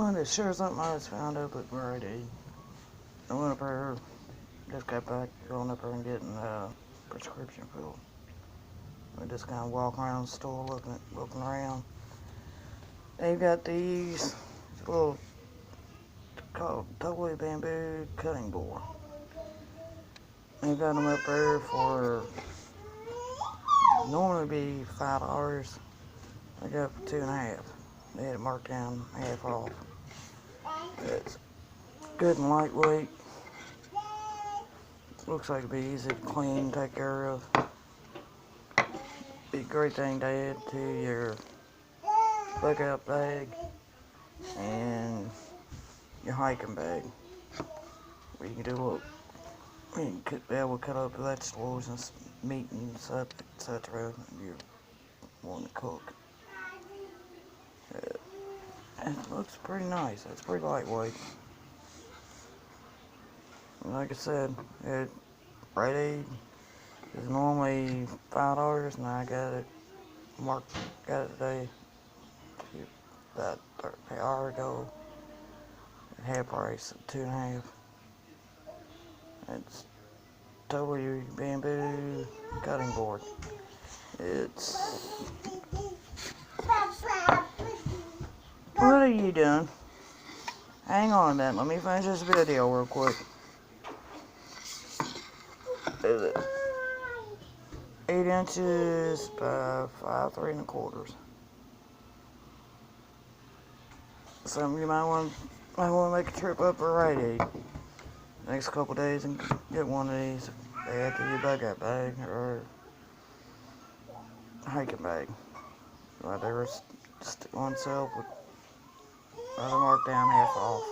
Well, to share something I just found up at Rite Aid. I went up there, just got back, going up there and getting a prescription filled. I just kind of walk around the store looking around. They've got these little called totally bamboo cutting board. They've got them up there for normally be $5. I got it for 2.5. They had it marked down half off. It's good and lightweight. Looks like it'd be easy to clean, take care of. Be a great thing to add to your bug-out bag and your hiking bag. Where you can do what you can be able to cut up vegetables and meat and such, etc. If you want to cook. And it looks pretty nice. It's pretty lightweight. And like I said, Rite Aid is normally $5, and I got it today about an hour ago at half price at 2.5. It's totally bamboo cutting board. It's what are you doing? Hang on a minute, let me finish this video real quick. Is it 8 inches by 5 3 1/4. Some of you might want to make a trip up for Rite Aid next couple days and get one of these. They add to your bug-out bag or hiking bag. Like they were on sale with marked down half off.